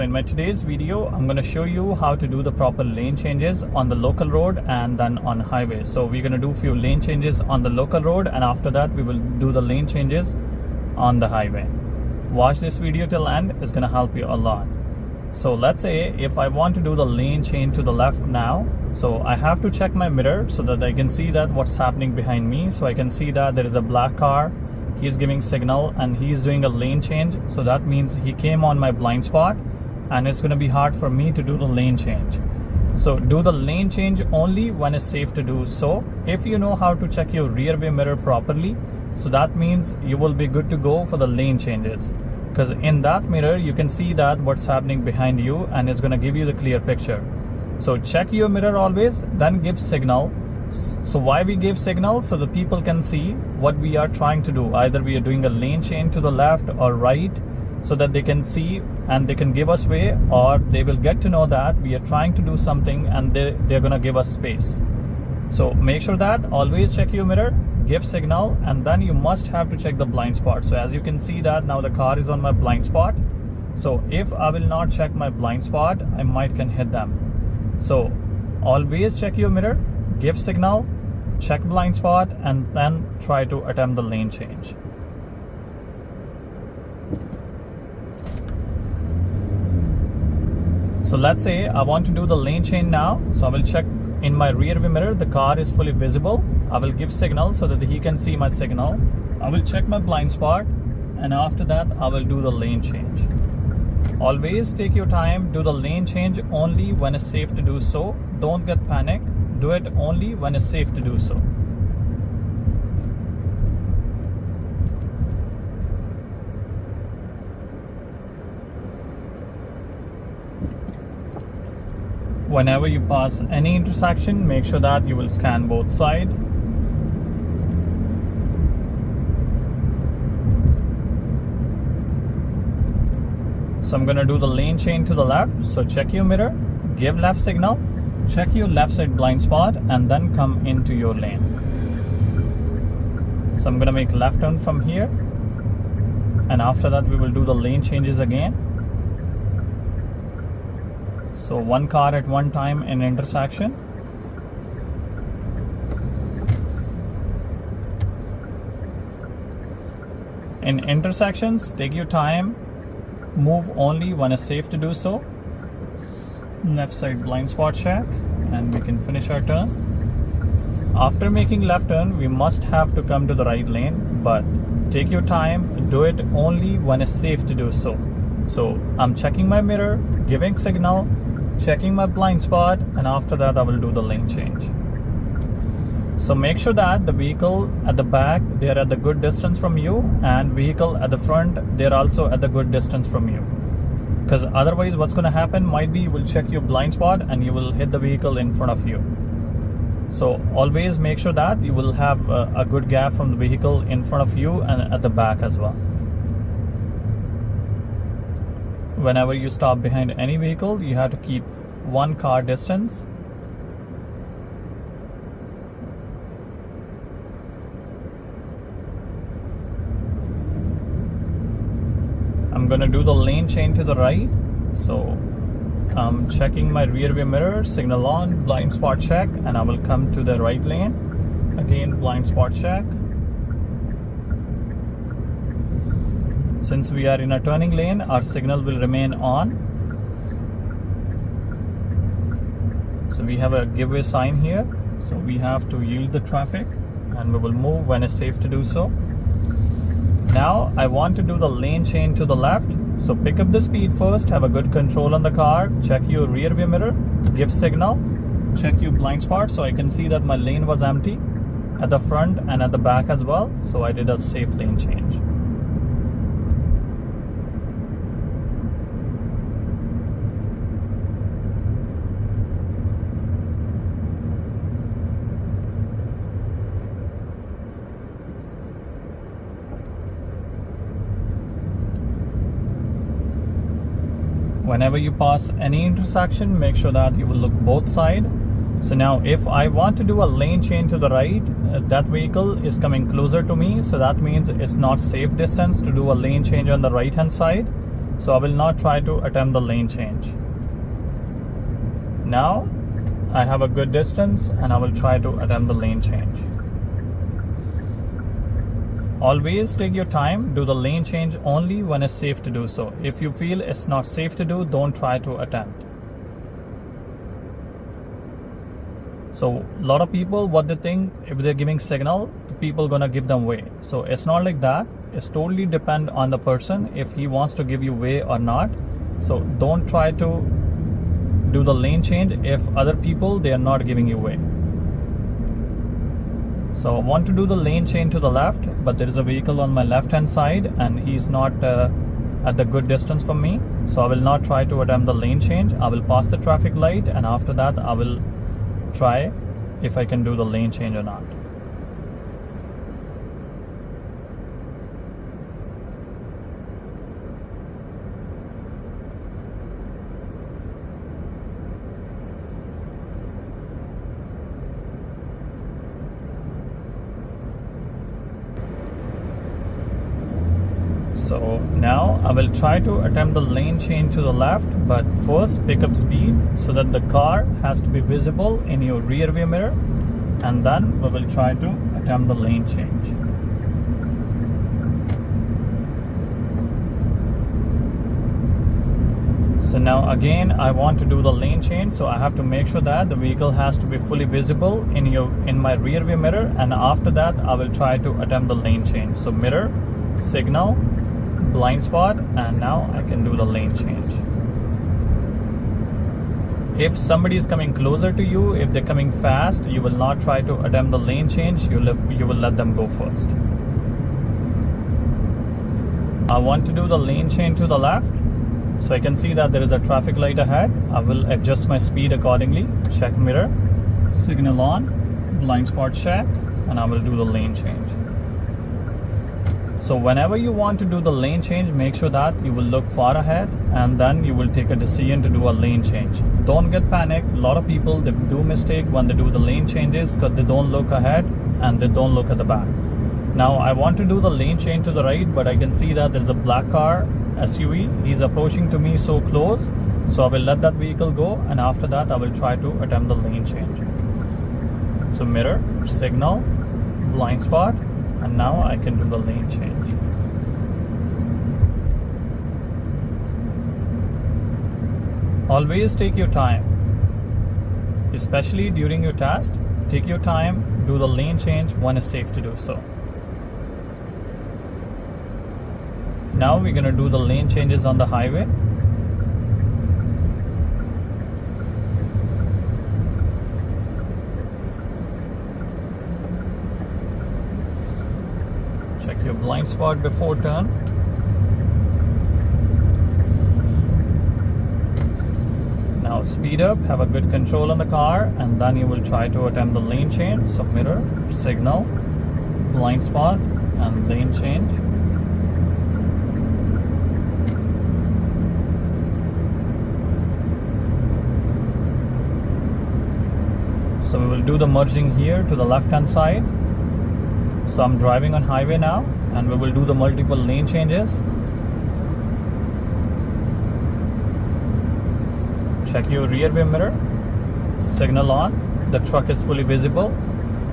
In my today's video, I'm going to show you how to do the proper lane changes on the local road and then on highway. So we're going to do a few lane changes on the local road, and after that we will do the lane changes on the highway. Watch this video till end, it's going to help you a lot. So let's say if I want to do the lane change to the left now, so I have to check my mirror so that I can see that what's happening behind me. So I can see that there is a black car, he's giving signal and he's doing a lane change. So that means he came on my blind spot and it's going to be hard for me to do the lane change. So do the lane change only when it's safe to do so. If you know how to check your rear view mirror properly, so that means you will be good to go for the lane changes, because in that mirror you can see that what's happening behind you and it's going to give you the clear picture. So check your mirror always, then give signal. So why we give signal? So the people can see what we are trying to do. Either we are doing a lane change to the left or right, so that they can see and they can give us way, or they will get to know that we are trying to do something and they're gonna give us space. So make sure that always check your mirror, give signal, and then you must have to check the blind spot. So as you can see that now the car is on my blind spot. So if I will not check my blind spot, I might can hit them. So always check your mirror, give signal, check blind spot, and then try to attempt the lane change. So let's say I want to do the lane change now. So I will check in my rear view mirror, the car is fully visible. I will give signal so that he can see my signal. I will check my blind spot, and after that I will do the lane change. Always take your time, do the lane change only when it's safe to do so. Don't get panicked, do it only when it's safe to do so. Whenever you pass any intersection, make sure that you will scan both sides. So I'm going to do the lane change to the left. So check your mirror, give left signal, check your left side blind spot, and then come into your lane. So I'm going to make left turn from here, and after that we will do the lane changes again. So one car at one time in intersection. In intersections, take your time, move only when it's safe to do so. Left side blind spot check, and we can finish our turn. After making left turn, we must have to come to the right lane, but take your time, do it only when it's safe to do so. So I'm checking my mirror, giving signal, checking my blind spot, and after that I will do the lane change. So make sure that the vehicle at the back, they're at the good distance from you, and vehicle at the front, they're also at the good distance from you. Because otherwise what's going to happen might be you will check your blind spot and you will hit the vehicle in front of you. So always make sure that you will have a good gap from the vehicle in front of you and at the back as well. Whenever you stop behind any vehicle, you have to keep one car distance. I'm going to do the lane change to the right. So I'm checking my rear view mirror, signal on, blind spot check, and I will come to the right lane. Again, blind spot check. Since we are in a turning lane, our signal will remain on. So we have a giveaway sign here. So we have to yield the traffic and we will move when it's safe to do so. Now I want to do the lane change to the left. So pick up the speed first, have a good control on the car, check your rear view mirror, give signal, check your blind spot. So I can see that my lane was empty at the front and at the back as well. So I did a safe lane change. Whenever you pass any intersection, make sure that you will look both sides. So now if I want to do a lane change to the right, that vehicle is coming closer to me, so that means it's not safe distance to do a lane change on the right hand side. So I will not try to attempt the lane change. Now I have a good distance and I will try to attempt the lane change. Always take your time, do the lane change only when it's safe to do so. If you feel it's not safe to do, don't try to attempt. So a lot of people, what they think, if they're giving signal, the people gonna give them way. So it's not like that. It's totally depend on the person if he wants to give you way or not. So don't try to do the lane change if other people, they are not giving you way. So I want to do the lane change to the left, but there is a vehicle on my left hand side and he's not at the good distance from me. So I will not try to attempt the lane change. I will pass the traffic light and after that I will try if I can do the lane change or not. So now I will try to attempt the lane change to the left, but first pick up speed so that the car has to be visible in your rear view mirror, and then we will try to attempt the lane change. So now again I want to do the lane change, so I have to make sure that the vehicle has to be fully visible in my rear view mirror, and after that I will try to attempt the lane change. So mirror, signal, blind spot, and now I can do the lane change. If somebody is coming closer to you, if they're coming fast, you will not try to attempt the lane change. You will let them go first. I want to do the lane change to the left, so I can see that there is a traffic light ahead. I will adjust my speed accordingly. Check mirror, signal on, blind spot check, and I will do the lane change. So whenever you want to do the lane change, make sure that you will look far ahead and then you will take a decision to do a lane change. Don't get panicked. A lot of people, they do mistake when they do the lane changes because they don't look ahead and they don't look at the back. Now I want to do the lane change to the right, but I can see that there's a black car SUV. He's approaching to me so close. So I will let that vehicle go, and after that I will try to attempt the lane change. So mirror, signal, blind spot, and now I can do the lane change. Always take your time, especially during your test. Take your time, do the lane change when it's safe to do so. Now we're going to do the lane changes on the highway. Check your blind spot before turn. Now speed up, have a good control on the car, and then you will try to attempt the lane change. So mirror, signal, blind spot, and lane change. So we will do the merging here to the left hand side. So I'm driving on highway now, and we will do the multiple lane changes. Check your rear view mirror, signal on. The truck is fully visible,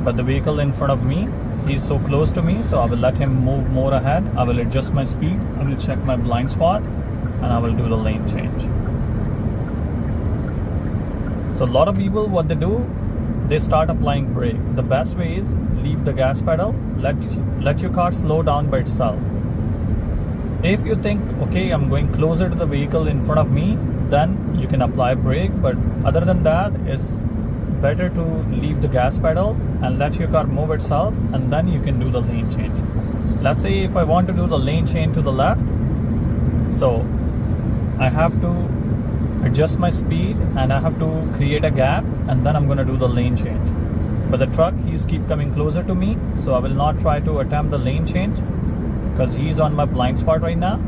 but the vehicle in front of me, he's so close to me, so I will let him move more ahead. I will adjust my speed, I will check my blind spot, and I will do the lane change. So a lot of people, what they do, they start applying brake. The best way is leave the gas pedal, let your car slow down by itself. If you think, okay, I'm going closer to the vehicle in front of me, then you can apply brake, but other than that, it's better to leave the gas pedal and let your car move itself, and then you can do the lane change. Let's say if I want to do the lane change to the left, so I have to adjust my speed and I have to create a gap, and then I'm going to do the lane change. But the truck, he's keep coming closer to me, so I will not try to attempt the lane change because he's on my blind spot right now.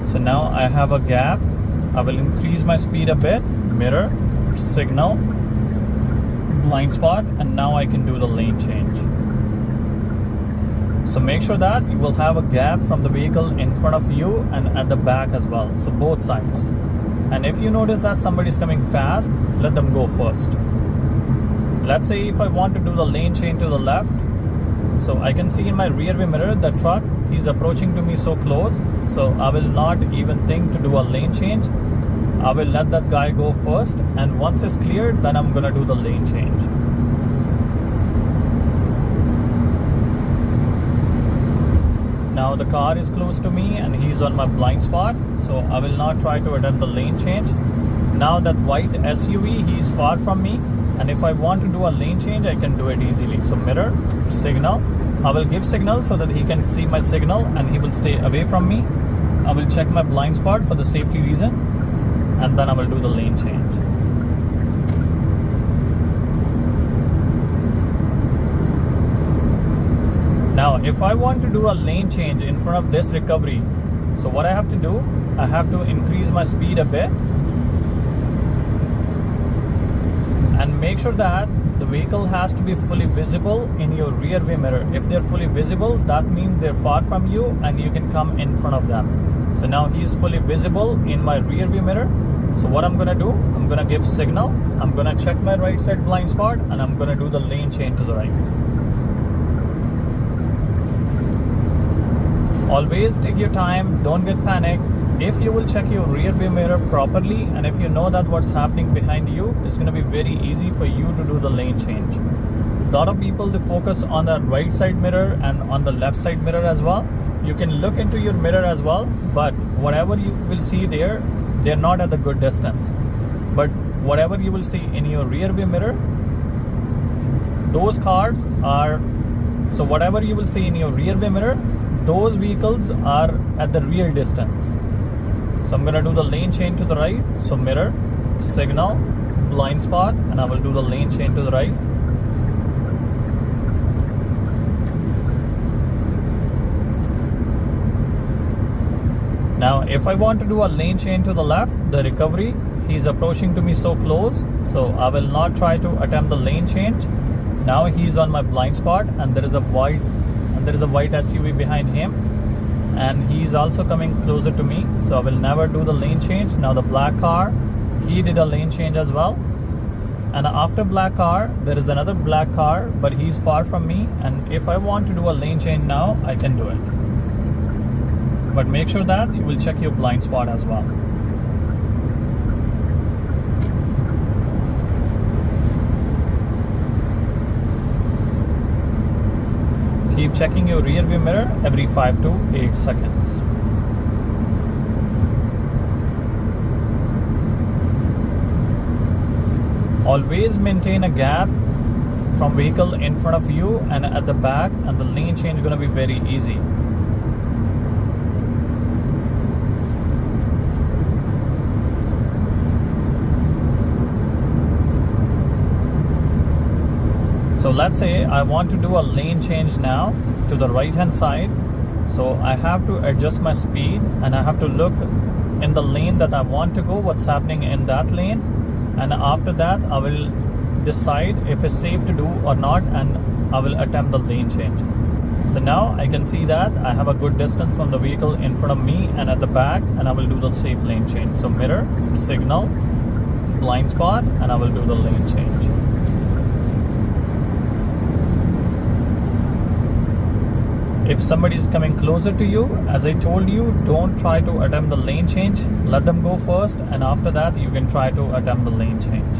So now I have a gap. I will increase my speed a bit, mirror, signal, blind spot, and now I can do the lane change. So make sure that you will have a gap from the vehicle in front of you and at the back as well. So both sides. And if you notice that somebody is coming fast, let them go first. Let's say if I want to do the lane change to the left, so I can see in my rear view mirror the truck, he's approaching to me so close. So I will not even think to do a lane change. I will let that guy go first, and once it's cleared, then I'm gonna do the lane change. Now the car is close to me and he's on my blind spot, so I will not try to attempt the lane change. Now that white SUV, he's far from me, and if I want to do a lane change, I can do it easily. So mirror, signal. I will give signal so that he can see my signal and he will stay away from me. I will check my blind spot for the safety reason, and then I will do the lane change. Now, if I want to do a lane change in front of this recovery, so what I have to do, I have to increase my speed a bit and make sure that the vehicle has to be fully visible in your rear view mirror. If they're fully visible, that means they're far from you and you can come in front of them. So now he's fully visible in my rear view mirror. So what I'm gonna do, I'm gonna give signal, I'm gonna check my right side blind spot, and I'm gonna do the lane change to the right. Always take your time, don't get panicked. If you will check your rear view mirror properly, and if you know that what's happening behind you, it's gonna be very easy for you to do the lane change. A lot of people, they focus on the right side mirror and on the left side mirror as well. You can look into your mirror as well, but whatever you will see there, they're not at a good distance. But whatever you will see in your rear view mirror, those cars are, so whatever you will see in your rear view mirror, those vehicles are at the real distance. So I'm gonna do the lane change to the right. So mirror, signal, blind spot, and I will do the lane change to the right. Now, if I want to do a lane change to the left, the recovery, he's approaching to me so close, so I will not try to attempt the lane change. Now he's on my blind spot, and there is a white SUV behind him, and he's also coming closer to me, so I will never do the lane change. Now the black car, he did a lane change as well, and after black car there is another black car, but he's far from me, and if I want to do a lane change now, I can do it. But make sure that you will check your blind spot as well. Keep checking your rear view mirror every 5 to 8 seconds. Always maintain a gap from vehicle in front of you and at the back, and the lane change is going to be very easy. So let's say I want to do a lane change now to the right hand side. So I have to adjust my speed, and I have to look in the lane that I want to go, what's happening in that lane. And after that, I will decide if it's safe to do or not, and I will attempt the lane change. So now I can see that I have a good distance from the vehicle in front of me and at the back, and I will do the safe lane change. So mirror, signal, blind spot, and I will do the lane change. If somebody is coming closer to you, as I told you, don't try to attempt the lane change. Let them go first, and after that you can try to attempt the lane change.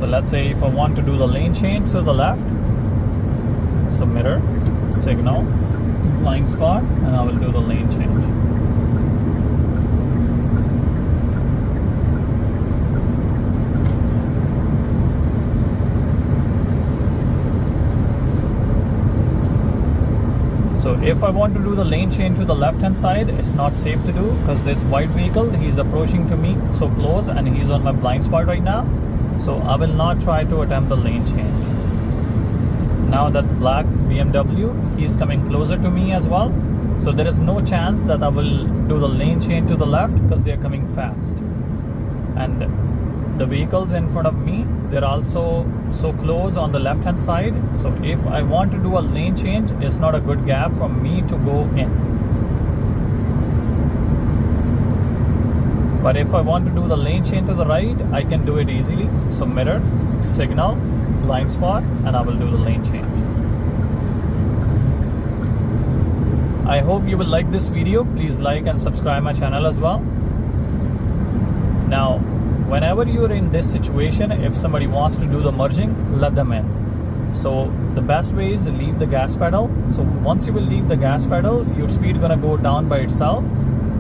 So let's say if I want to do the lane change to the left, so mirror, signal, blind spot, and I will do the lane change. So if I want to do the lane change to the left hand side, it's not safe to do because this white vehicle, he's approaching to me so close, and he's on my blind spot right now. So I will not try to attempt the lane change. Now that black BMW, he's coming closer to me as well. So there is no chance that I will do the lane change to the left because they are coming fast. And the vehicles in front of me, they're also so close on the left hand side. So if I want to do a lane change, it's not a good gap for me to go in. But if I want to do the lane change to the right, I can do it easily. So mirror, signal, blind spot, and I will do the lane change. I hope you will like this video. Please like and subscribe my channel as well. Now, whenever you're in this situation, if somebody wants to do the merging, let them in. So the best way is to leave the gas pedal. So once you will leave the gas pedal, your speed gonna go down by itself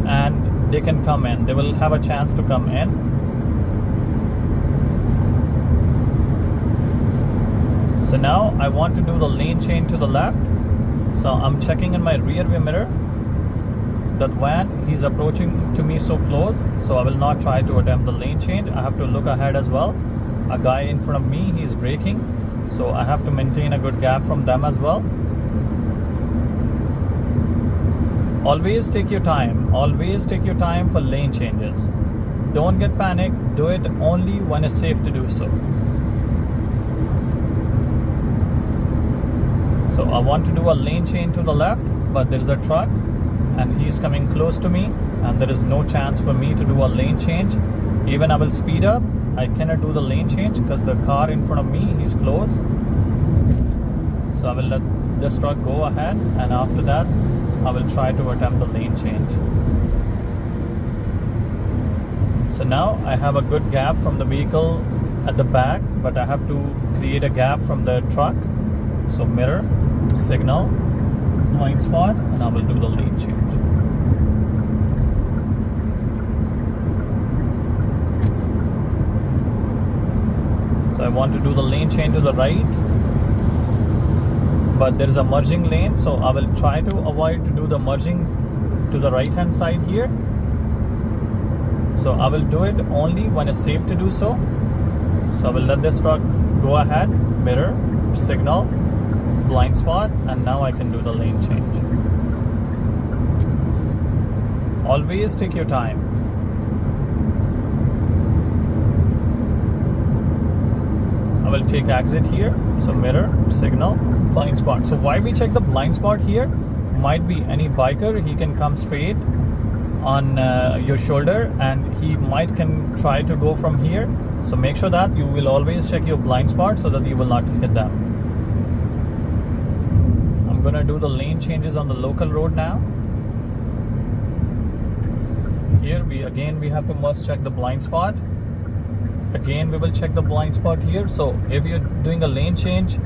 and they can come in. They will have a chance to come in. So now I want to do the lane change to the left. So I'm checking in my rear view mirror that van, he's approaching to me so close, so I will not try to attempt the lane change. I have to look ahead as well. A guy in front of me, he's braking, so I have to maintain a good gap from them as well. Always take your time. Always take your time for lane changes. Don't get panic. Do it only when it's safe to do so. So I want to do a lane change to the left, but there is a truck and he's coming close to me and there is no chance for me to do a lane change. Even I will speed up, I cannot do the lane change because the car in front of me, he's close. So I will let this truck go ahead, and after that I will try to attempt the lane change. So now I have a good gap from the vehicle at the back, but I have to create a gap from the truck. So mirror, signal, blind spot, and I will do the lane change. So I want to do the lane change to the right, but there is a merging lane, so I will try to avoid to do the merging to the right hand side here. So I will do it only when it's safe to do so. So I will let this truck go ahead, mirror, signal, blind spot, and now I can do the lane change. Always take your time. I will take exit here. So mirror, signal, blind spot. So why we check the blind spot here? Might be any biker, he can come straight on your shoulder and he might can try to go from here. So make sure that you will always check your blind spot so that you will not hit them. I'm gonna do the lane changes on the local road now. Here we have to must check the blind spot. Again we will check the blind spot here. So if you're doing a lane change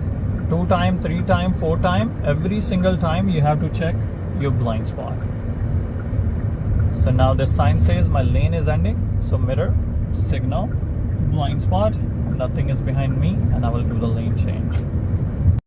2 times, 3 times, 4 times, every single time you have to check your blind spot. So now the sign says my lane is ending. So mirror, signal, blind spot, nothing is behind me, and I will do the lane change.